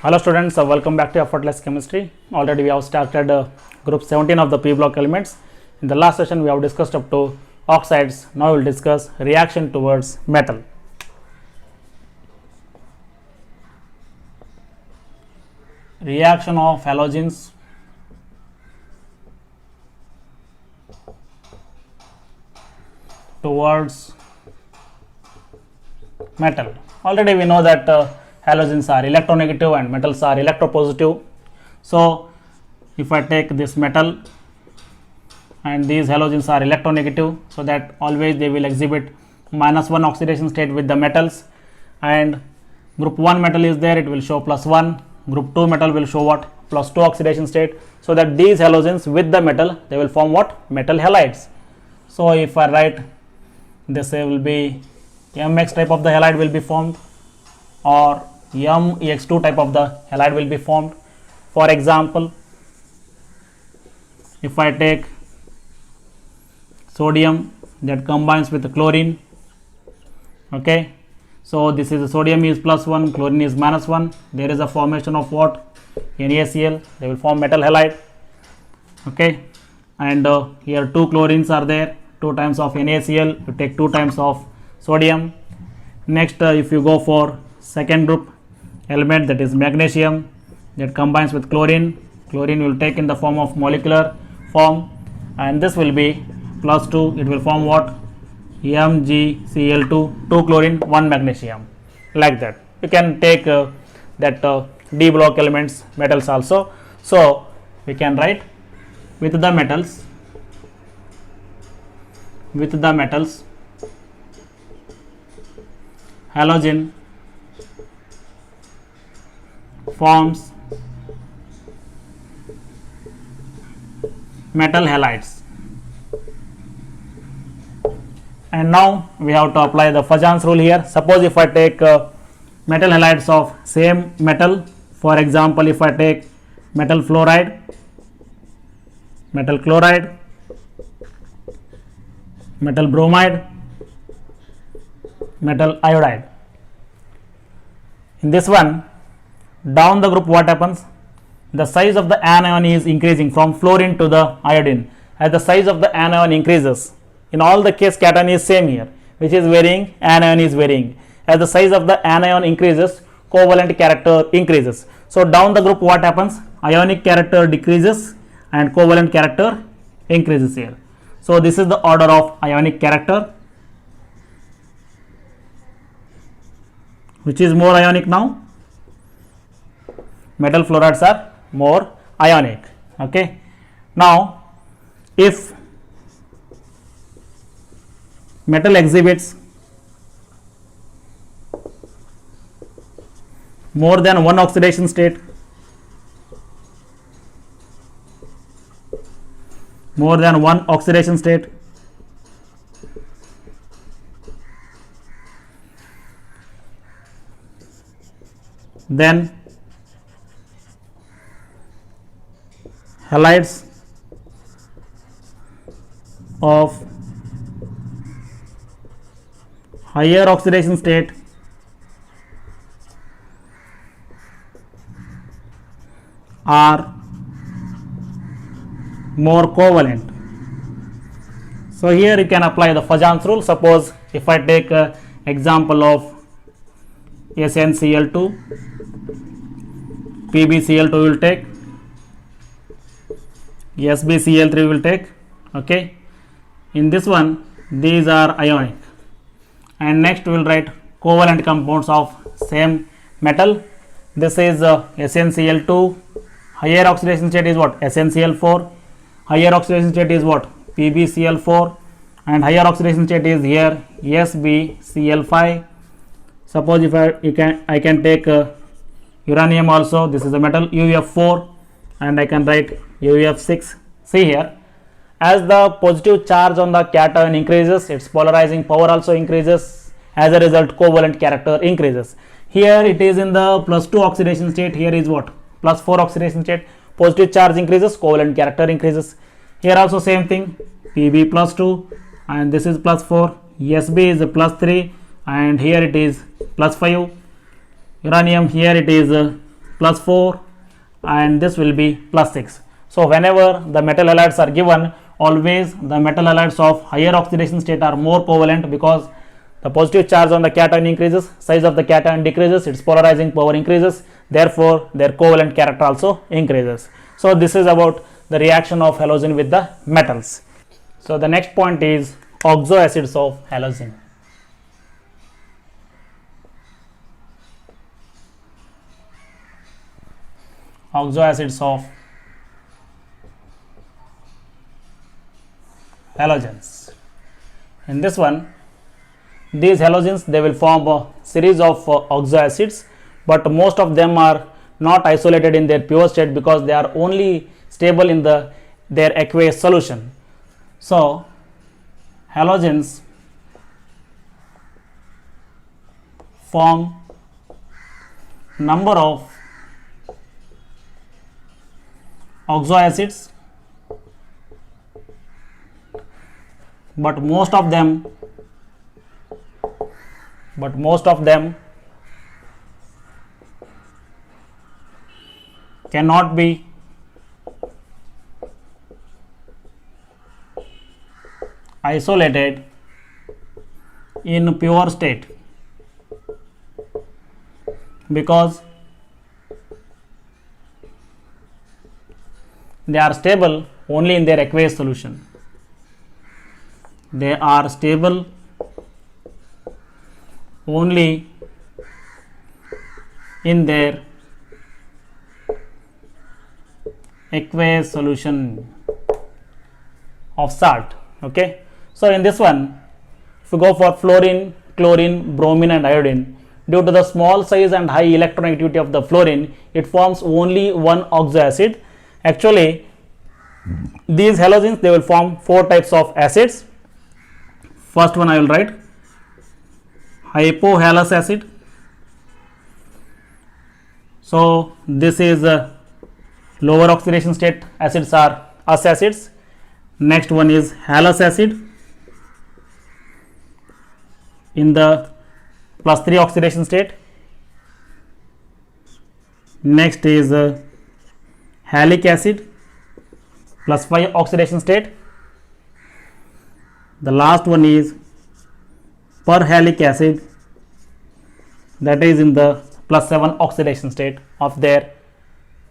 Hello students, welcome back to Effortless Chemistry. Already we have started group 17 of the P block elements. In the last session we have discussed up to oxides. Now we will discuss reaction towards metal. Reaction of halogens towards metal. Already we know that halogens are electronegative and metals are electropositive. So if I take this metal and these halogens are electronegative, so that always they will exhibit -1 oxidation state with the metals, and group 1 metal is there, it will show +1, group 2 metal will show what, +2 oxidation state. So that these halogens with the metal, they will form what, metal halides. So if I write this, will be MX type of the halide will be formed, or MEX2 type of the halide will be formed. For example, if I take sodium that combines with the chlorine, okay, so this is sodium is +1, chlorine is -1, there is a formation of what, NaCl, they will form metal halide, okay, and here 2 chlorines are there, 2 times of NaCl, you take 2 times of sodium. Next if you go for second group element, that is magnesium, that combines with chlorine, chlorine will take in the form of molecular form, and this will be +2, it will form what, MgCl2, 2 chlorine 1 magnesium, like that. You can take that D block elements metals also. So we can write with the metals halogen forms metal halides. And now we have to apply the Fajans rule here. Suppose if I take metal halides of same metal, for example if I take metal fluoride, metal chloride, metal bromide, metal iodide. In this one, down the group what happens, the size of the anion is increasing from fluorine to the iodine. As the size of the anion increases, in all the case cation is same here, which is varying, anion is varying. As the size of the anion increases, covalent character increases. So down the group what happens, ionic character decreases and covalent character increases here. So this is the order of ionic character. Which is more ionic now? Metal fluorides are more ionic. Okay. Now if metal exhibits more than one oxidation state, then halides of higher oxidation state are more covalent. So here you can apply the Fajans rule. Suppose if I take example of SnCl2, PbCl2 will take, SbCl3 will take, okay. In this one these are ionic, and next we will write covalent compounds of same metal. This is SnCl2, higher oxidation state is what, SnCl4, higher oxidation state is what, PbCl4, and higher oxidation state is here SbCl5. Suppose if I can take uranium also, this is a metal, UF4, and I can write UF6. See here, as the positive charge on the cation increases, its polarizing power also increases, as a result covalent character increases. Here it is in the +2 oxidation state, here is what, +4 oxidation state, positive charge increases, covalent character increases. Here also same thing, Pb +2 and this is +4, Sb is +3 and here it is +5. Uranium, here it is plus 4, and this will be plus 6. So whenever the metal halides are given, always the metal halides of higher oxidation state are more covalent, because the positive charge on the cation increases, size of the cation decreases, its polarizing power increases, therefore their covalent character also increases. So this is about the reaction of halogen with the metals. So the next point is oxoacids of halogen. Oxoacids of halogens. In this one, these halogens, they will form a series of oxoacids, but most of them are not isolated in their pure state, because they are only stable in their aqueous solution. So halogens form number of oxoacids, but most of them cannot be isolated in pure state, because they are stable only in their aqueous solution. They are stable only in their aqueous solution of salt. Okay. So in this one, if you go for fluorine, chlorine, bromine and iodine, due to the small size and high electronegativity of the fluorine, it forms only one oxoacid. Actually, these halogens, they will form 4 types of acids. First one I will write hypohalous acid. So this is lower oxidation state acids are us acids. Next one is halous acid in the +3 oxidation state. Next is halic acid +5 oxidation state. The last one is perhalic acid, that is in the +7 oxidation state of their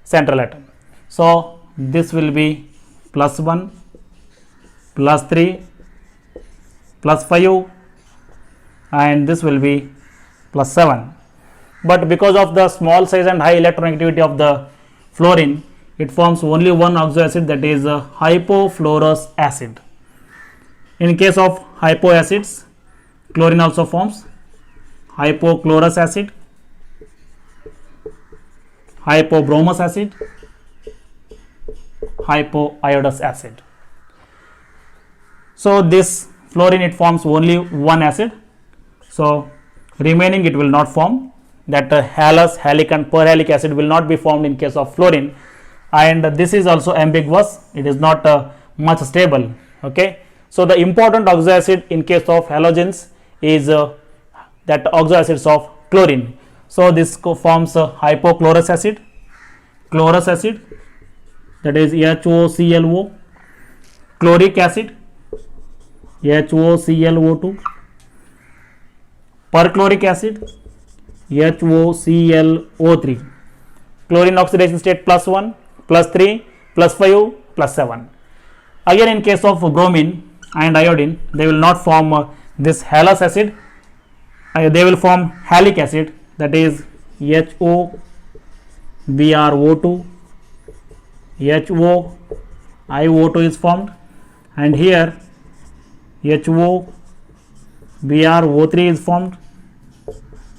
central atom. So this will be +1, +3, +5, and this will be +7. But because of the small size and high electronegativity of the fluorine, it forms only one oxoacid, that is a hypofluorous acid. In case of hypoacids, chlorine also forms hypochlorous acid, hypobromous acid, hypoiodous acid. So this fluorine, it forms only one acid, so remaining it will not form. That halous, halic and perhalic acid will not be formed in case of fluorine, and this is also ambiguous, it is not much stable. Okay. So the important oxoacid in case of halogens is that oxoacids of chlorine. So this forms hypochlorous acid, chlorous acid, that is HOClO, chloric acid, HOClO2, perchloric acid, HOClO3, chlorine oxidation state +1, +3, +5, +7. Again, in case of bromine and iodine, they will not form this halous acid, they will form halic acid, that is HOBrO2, HOIO2 is formed, and here HOBrO3 is formed,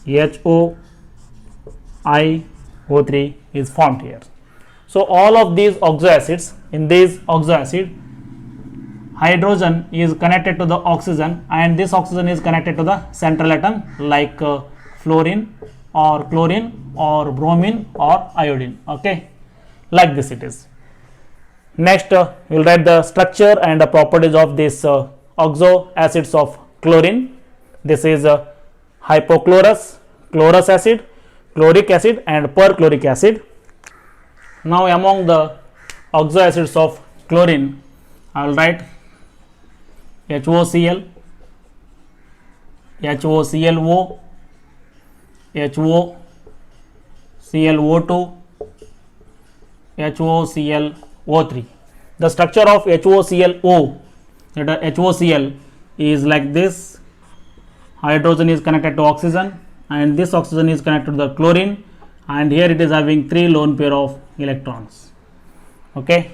HOIO3 is formed here. So all of these oxoacids, in this oxoacid, hydrogen is connected to the oxygen, and this oxygen is connected to the central atom, like fluorine or chlorine or bromine or iodine. Okay, like this it is. Next we will write the structure and the properties of this oxoacids of chlorine. This is hypochlorous, chlorous acid, chloric acid and perchloric acid. Now among the oxoacids of chlorine, I will write HOCl, HOClO, HOClO2, HOClO3. The structure of HOClO, that HOCl, is like this. Hydrogen is connected to oxygen and this oxygen is connected to the chlorine, and here it is having 3 lone pair of electrons. Okay.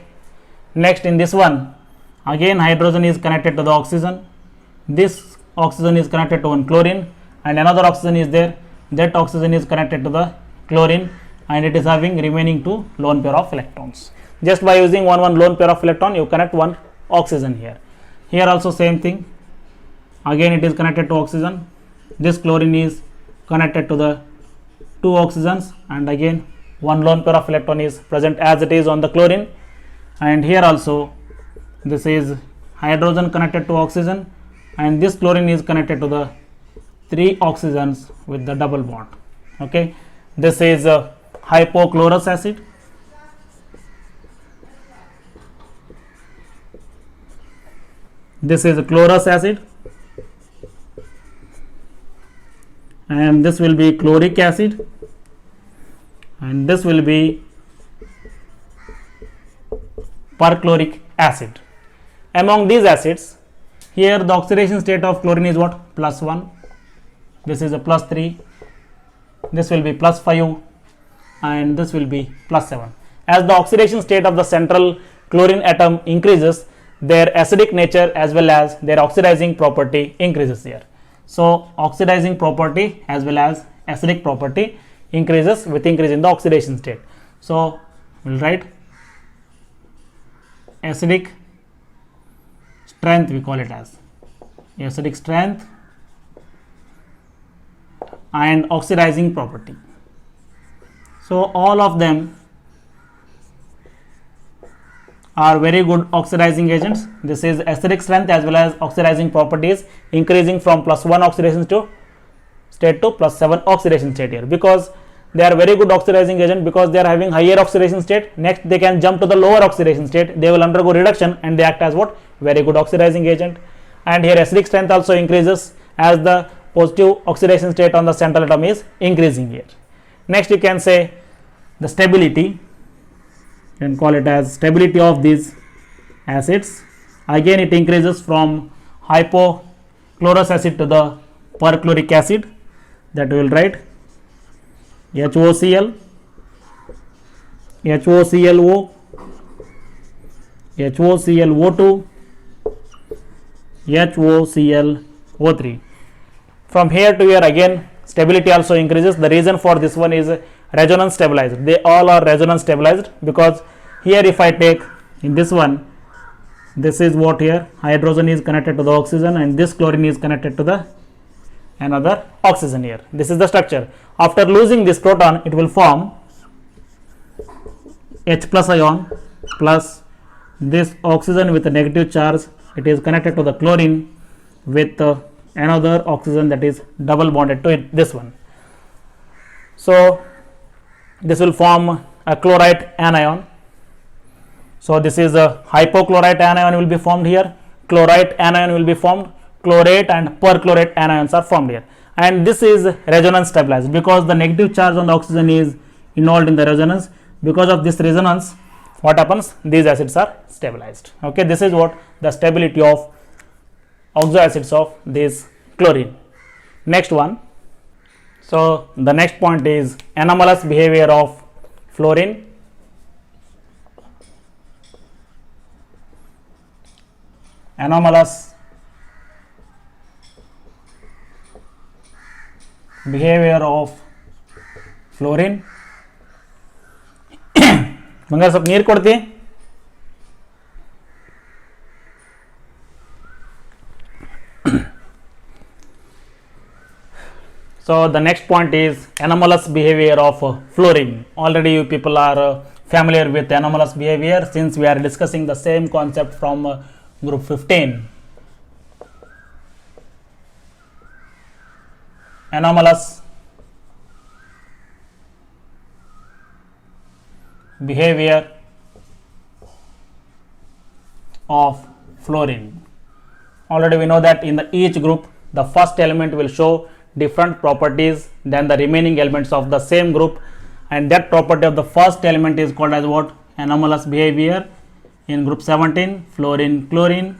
Next, in this one, again hydrogen is connected to the oxygen, this oxygen is connected to one chlorine, and another oxygen is there, that oxygen is connected to the chlorine, and it is having remaining 2 lone pair of electrons. Just by using one lone pair of electron, you connect one oxygen here. Here also same thing, again it is connected to oxygen, this chlorine is connected to the 2 oxygens, and again one lone pair of electron is present as it is on the chlorine. And here also this is hydrogen connected to oxygen, and this chlorine is connected to the 3 oxygens with the double bond. Okay, this is hypochlorous acid. This is chlorous acid, and this will be chloric acid, and this will be perchloric acid. Among these acids, here the oxidation state of chlorine is what? +1. This is a +3. This will be +5, and this will be +7. As the oxidation state of the central chlorine atom increases, their acidic nature as well as their oxidizing property increases here. So oxidizing property as well as acidic property increases with increase in the oxidation state. So we will write acidic strength, we call it as acidic strength and oxidizing property. So all of them are very good oxidizing agents. This is acidic strength as well as oxidizing properties increasing from +1 oxidation state to +7 oxidation state here, because they are very good oxidizing agent, because they are having higher oxidation state. Next they can jump to the lower oxidation state, they will undergo reduction and they act as what? Very good oxidizing agent. And here acidic strength also increases as the positive oxidation state on the central atom is increasing here. Next you can say the stability, you can call it as stability of these acids. Again it increases from hypochlorous acid to the perchloric acid, that we will write HOCl, HOClO, HOClO2, HOClO3. From here to here again stability also increases. The reason for this one is resonance stabilized. They all are resonance stabilized, because here if I take in this one, this is what here hydrogen is connected to the oxygen and this chlorine is connected to the another oxygen here. This is the structure. After losing this proton, it will form H plus ion plus this oxygen with a negative charge. It is connected to the chlorine with another oxygen that is double bonded to it, this one. So this will form a chlorite anion. So this is a hypochlorite anion will be formed here, chlorite anion will be formed, chlorate and perchlorate anions are formed here, and this is resonance stabilized because the negative charge on the oxygen is involved in the resonance. Because of this resonance, what happens? These acids are stabilized. Okay, this is what the stability of oxoacids of this chlorine. Next one. So the next point is anomalous behavior of fluorine. Anomalous behavior of fluorine. ಬಂಗಾರ ಸ್ವಲ್ಪ ನೀರು ಕೊಡ್ತಿ. So the next point is anomalous behavior of fluorine. Already you people are familiar with anomalous behavior since we are discussing the same concept from group 15. Anomalous behavior of fluorine. Already we know that in each group the first element will show different properties than the remaining elements of the same group, and that property of the first element is called as what? Anomalous behavior. In group 17, fluorine, chlorine,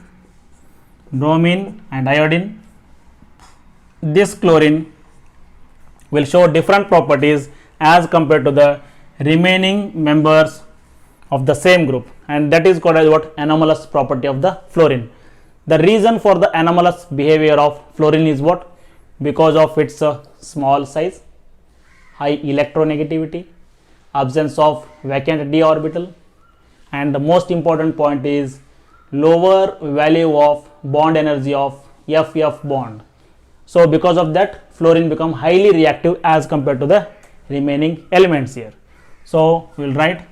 bromine and iodine. This chlorine will show different properties as compared to the remaining members of the same group, and that is called as what? Anomalous property of the fluorine. The reason for the anomalous behavior of fluorine is what? Because of its small size, high electronegativity, absence of vacant d orbital, and the most important point is lower value of bond energy of FF bond. So because of that, fluorine become highly reactive as compared to the remaining elements here. So we will write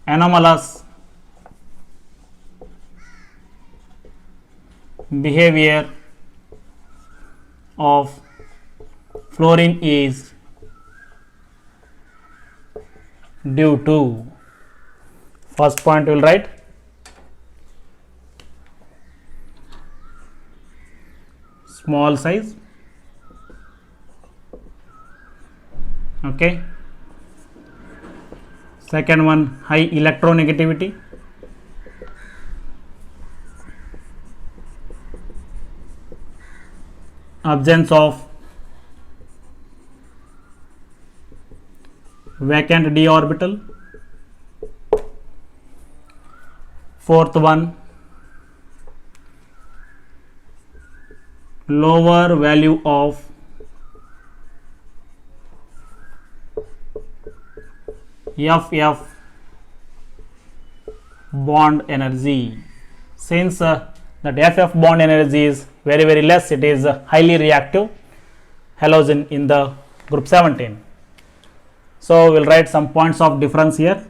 anomalous behavior of fluorine is due to, first point we will write small size, okay. Second one, high electronegativity, absence of vacant d orbital. Fourth one, lower value of FF bond energy. Since that FF bond energy is very less, it is highly reactive halogen in the group 17. So we will write some points of difference here.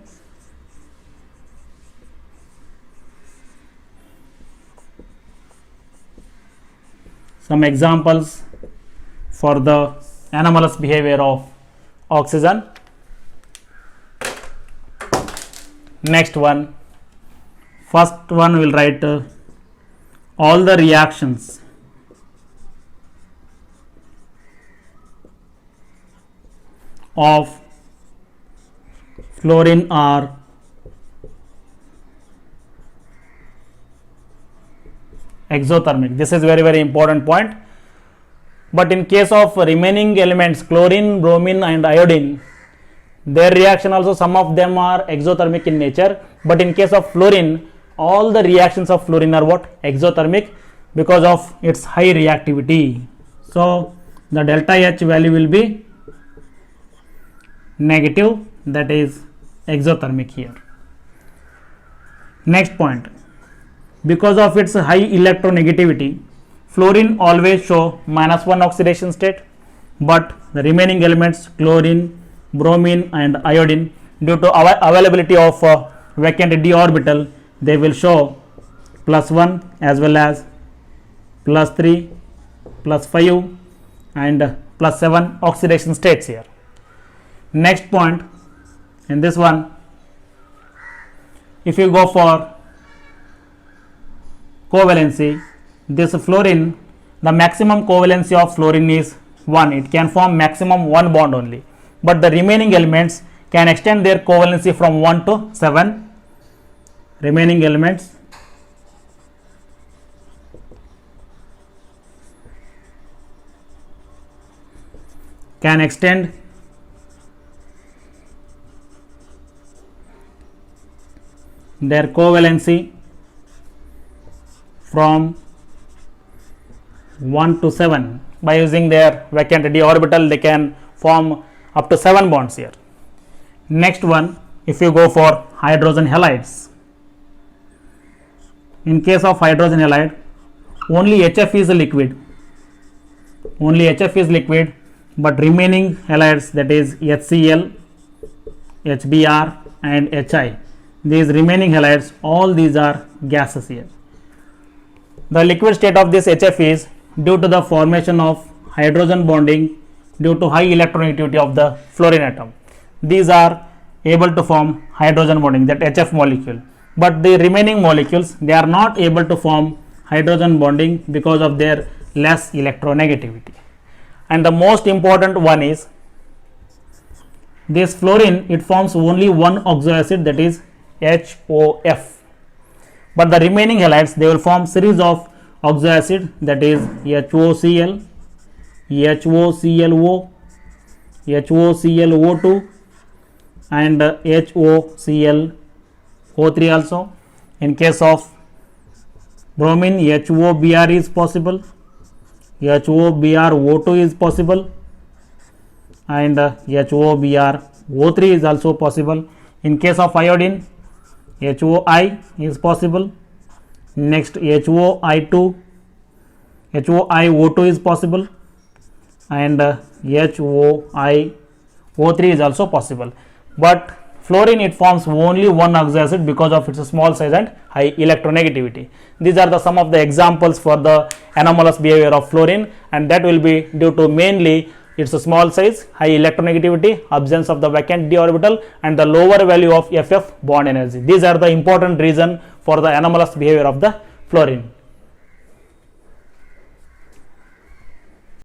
Some examples for the anomalous behavior of oxygen. Next one, first one will write all the reactions of fluorine are exothermic. This is very important point. But in case of remaining elements, chlorine, bromine and iodine, their reaction also, some of them are exothermic in nature, but in case of fluorine, all the reactions of fluorine are what? Exothermic, because of its high reactivity. So the delta H value will be negative, that is exothermic here. Next point, because of its high electronegativity, fluorine always show -1 oxidation state, but the remaining elements, chlorine, bromine and iodine, due to availability of vacant d orbital, they will show +1 as well as +3, +5 and +7 oxidation states here. Next point, in this one, if you go for covalency, this fluorine, the maximum covalency of fluorine is 1. It can form maximum 1 bond only, but the remaining elements can extend their covalency from 1 to 7. Remaining elements can extend their covalency from 1 to 7. By using their vacant d orbital, they can form up to 7 bonds here. Next one, if you go for hydrogen halides, in case of hydrogen halide, only HF is liquid, but remaining halides, that is HCl, HBr and HI, these remaining halides, all these are gases here. The liquid state of this HF is due to the formation of hydrogen bonding due to high electronegativity of the fluorine atom. these are able to form hydrogen bonding, that HF molecule, but the remaining molecules, they are not able to form hydrogen bonding because of their less electronegativity. And the most important one is this fluorine, it forms only one oxoacid, that is HOF, but the remaining halides, they will form series of oxoacid, that is HOCl, HOClO, HOClO2 and HOClO3 also. In case of bromine, HOBr is possible, HOBrO2 is possible, and HOBrO3 is also possible. In case of iodine, HOI is possible. Next, HOI2, HOiO2 is possible, and HOiO3 is also possible. But fluorine, it forms only one oxoacid because of its small size and high electronegativity. These are the some of the examples for the anomalous behavior of fluorine, and that will be due to mainly its small size, high electronegativity, absence of the vacant d orbital, and the lower value of FF bond energy. These are the important reason for the anomalous behavior of the fluorine.